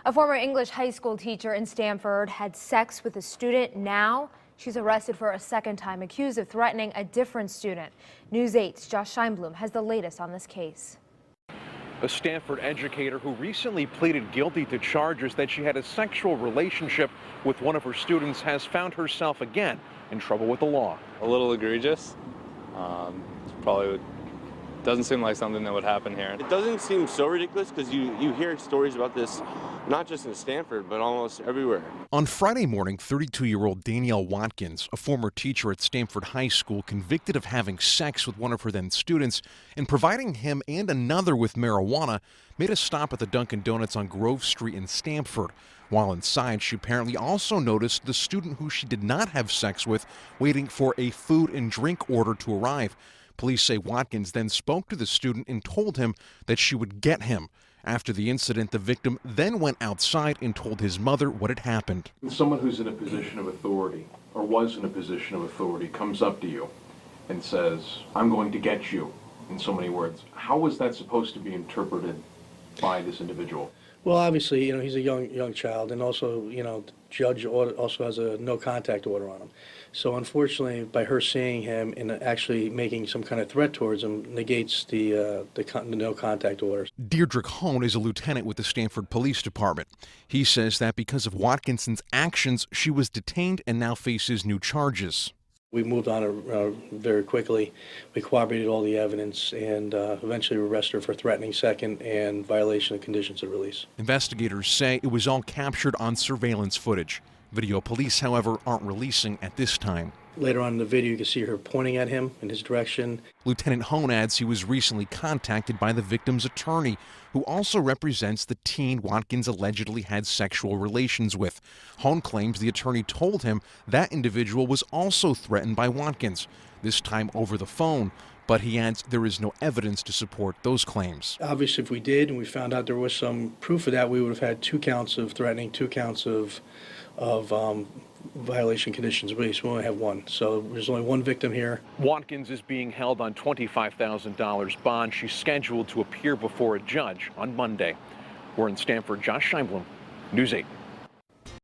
A former English high school teacher in Stamford had sex with a student. Now she's arrested for a second time, accused of threatening a different student. News 8's Josh Scheinblum has the latest on this case. A Stanford educator who recently pleaded guilty to charges that she had a sexual relationship with one of her students has found herself again in trouble with the law. A little egregious. Probably doesn't seem like something that would happen here. It doesn't seem so ridiculous because you hear stories about this not just in Stanford, but almost everywhere. On Friday morning, 32-year-old Danielle Watkins, a former teacher at Stamford High School, convicted of having sex with one of her then students and providing him and another with marijuana, made a stop at the Dunkin' Donuts on Grove Street in Stamford. While inside, she apparently also noticed the student who she did not have sex with waiting for a food and drink order to arrive. Police say Watkins then spoke to the student and told him that she would get him. After the incident, the victim then went outside and told his mother what had happened. Someone who's in a position of authority, or was in a position of authority, comes up to you and says, "I'm going to get you," in so many words. How was that supposed to be interpreted by this individual? Well, obviously, he's a young child, and also, the judge also has a no contact order on him. So unfortunately, by her seeing him and actually making some kind of threat towards him negates the no contact orders. Deirdre Hone is a lieutenant with the Stamford Police Department. He says that because of Watkinson's actions, she was detained and now faces new charges. We moved on very quickly. We corroborated all the evidence and eventually arrested her for threatening second and violation of conditions of release. Investigators say it was all captured on surveillance footage. Video police, however, aren't releasing at this time. Later on in the video, you can see her pointing at him in his direction. Lieutenant Hone adds he was recently contacted by the victim's attorney, who also represents the teen Watkins allegedly had sexual relations with. Hone claims the attorney told him that individual was also threatened by Watkins, this time over the phone. But he adds there is no evidence to support those claims. Obviously, if we did and we found out there was some proof of that, we would have had 2 counts of threatening, 2 counts of violation conditions of release. We only have 1. So there's only 1 victim here. Watkins is being held on $25,000 bond. She's scheduled to appear before a judge on Monday. We're in Stamford. Josh Scheinblum, News 8.